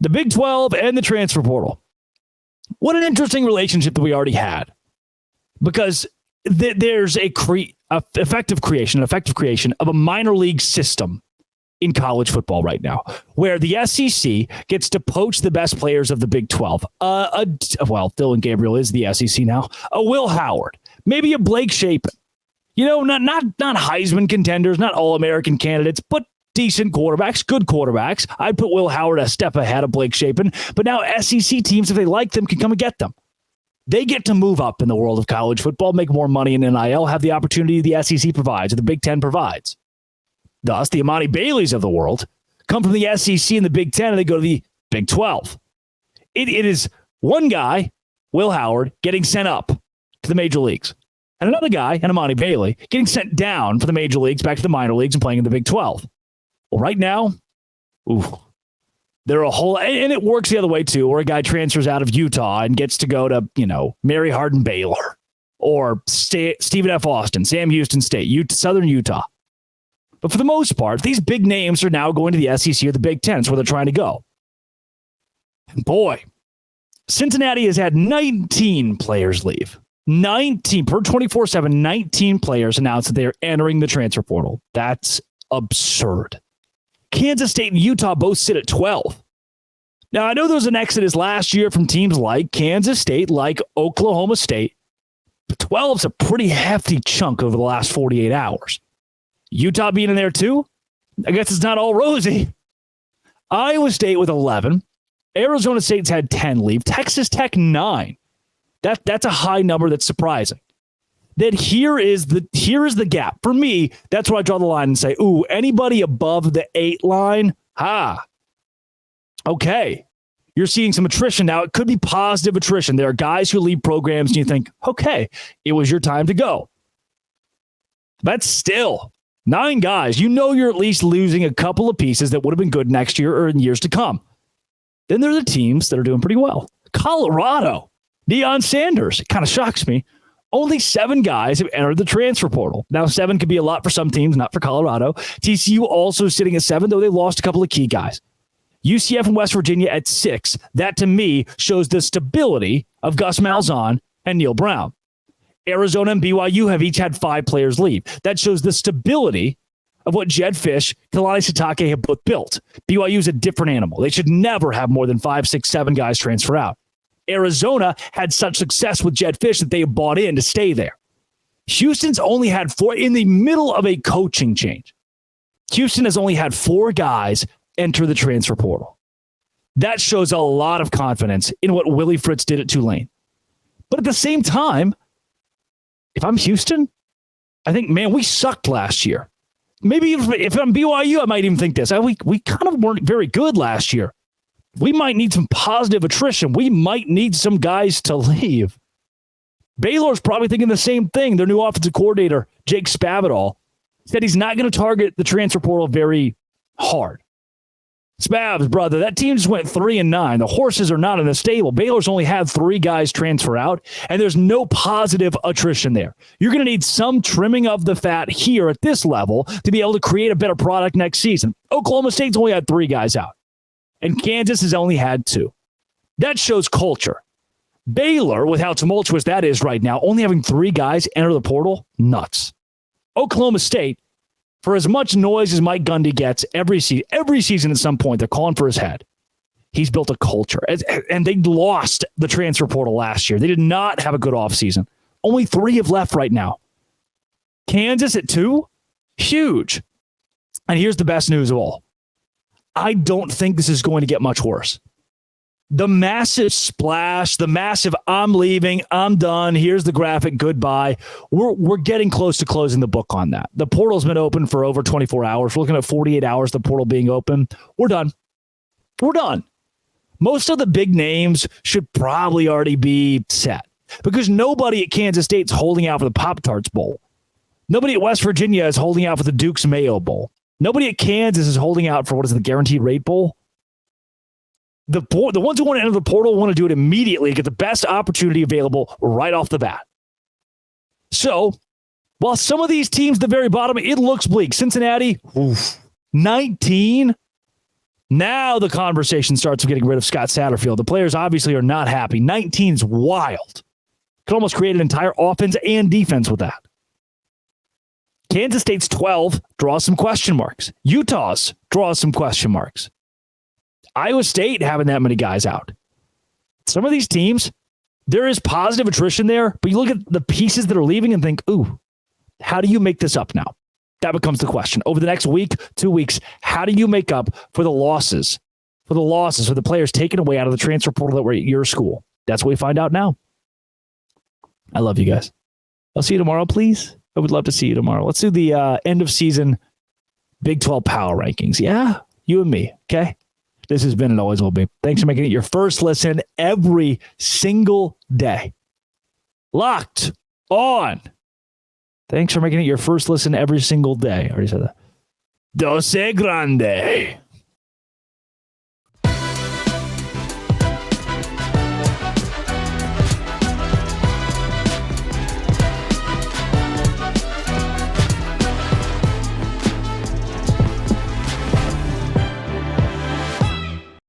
The Big 12 and the transfer portal. What an interesting relationship that we already had. Because there's an effective creation of a minor league system in college football right now, where the SEC gets to poach the best players of the Big 12. Dylan Gabriel is the SEC now. A Will Howard, maybe a Blake Shapen. Not Heisman contenders, not All-American candidates, but decent quarterbacks, good quarterbacks. I'd put Will Howard a step ahead of Blake Shapen, but now SEC teams, if they like them, can come and get them. They get to move up in the world of college football, make more money in NIL, have the opportunity the SEC provides, or the Big Ten provides. Thus, the Amani Baileys of the world come from the SEC and the Big Ten, and they go to the Big 12. It is one guy, Will Howard, getting sent up to the major leagues, and another guy, and Amani Bailey, getting sent down from the major leagues back to the minor leagues and playing in the Big 12. Well, right now, they're a whole, and it works the other way too, where a guy transfers out of Utah and gets to go to, Mary Hardin Baylor or Stephen F. Austin, Sam Houston State, Southern Utah. But for the most part, these big names are now going to the SEC or the Big Ten. It's where they're trying to go. And boy, Cincinnati has had 19 players leave. 19 per 24/7, 19 players announced that they are entering the transfer portal. That's absurd. Kansas State and Utah both sit at 12. Now, I know there was an exodus last year from teams like Kansas State, like Oklahoma State, but 12 is a pretty hefty chunk over the last 48 hours. Utah being in there too? I guess it's not all rosy. Iowa State with 11. Arizona State's had 10 leave. Texas Tech 9. That's a high number that's surprising. Then here is the gap. For me, that's where I draw the line and say, anybody above the 8 line, okay. You're seeing some attrition. Now, it could be positive attrition. There are guys who leave programs and you think, okay, it was your time to go. But still, 9 guys. You're at least losing a couple of pieces that would have been good next year or in years to come. Then there are the teams that are doing pretty well. Colorado, Deion Sanders. It kind of shocks me. Only 7 guys have entered the transfer portal. Now, 7 could be a lot for some teams, not for Colorado. TCU also sitting at 7, though they lost a couple of key guys. UCF and West Virginia at 6. That, to me, shows the stability of Gus Malzahn and Neil Brown. Arizona and BYU have each had 5 players leave. That shows the stability of what Jed Fish, Kalani Sitake have both built. BYU is a different animal. They should never have more than 5, 6, 7 guys transfer out. Arizona had such success with Jed Fish that they have bought in to stay there. Houston's only had 4 in the middle of a coaching change. Houston has only had 4 guys enter the transfer portal. That shows a lot of confidence in what Willie Fritz did at Tulane. But at the same time, if I'm Houston, I think, man, we sucked last year. Maybe if I'm BYU, I might even think this. We kind of weren't very good last year. We might need some positive attrition. We might need some guys to leave. Baylor's probably thinking the same thing. Their new offensive coordinator, Jake Spavital, said he's not going to target the transfer portal very hard. Spavs, brother, that team just went 3-9. The horses are not in the stable. Baylor's only had 3 guys transfer out, and there's no positive attrition there. You're going to need some trimming of the fat here at this level to be able to create a better product next season. Oklahoma State's only had 3 guys out, and Kansas has only had 2. That shows culture. Baylor, with how tumultuous that is right now, only having 3 guys enter the portal, nuts. Oklahoma State, for as much noise as Mike Gundy gets every season at some point, they're calling for his head. He's built a culture. And they lost the transfer portal last year. They did not have a good offseason. Only 3 have left right now. Kansas at 2? Huge. And here's the best news of all. I don't think this is going to get much worse. The massive splash, the massive I'm leaving, I'm done, here's the graphic, goodbye. We're getting close to closing the book on that. The portal's been open for over 24 hours. We're looking at 48 hours, the portal being open. We're done. We're done. Most of the big names should probably already be set because nobody at Kansas State's holding out for the Pop-Tarts Bowl. Nobody at West Virginia is holding out for the Duke's Mayo Bowl. Nobody at Kansas is holding out for, the Guaranteed Rate Bowl? The ones who want to enter the portal want to do it immediately, get the best opportunity available right off the bat. So, while some of these teams at the very bottom, it looks bleak. Cincinnati, 19. Now the conversation starts with getting rid of Scott Satterfield. The players obviously are not happy. 19's wild. Could almost create an entire offense and defense with that. Kansas State's 12 draws some question marks. Utah's draws some question marks. Iowa State having that many guys out. Some of these teams, there is positive attrition there, but you look at the pieces that are leaving and think, ooh, how do you make this up now? That becomes the question. Over the next week, 2 weeks, how do you make up for the losses? For the players taken away out of the transfer portal that were at your school? That's what we find out now. I love you guys. I'll see you tomorrow, please. I would love to see you tomorrow. Let's do the end of season Big 12 power rankings. Yeah, you and me, okay? This has been and always will be. Thanks for making it your first listen every single day. Locked on. Thanks for making it your first listen every single day. I already said that. Doce Grande.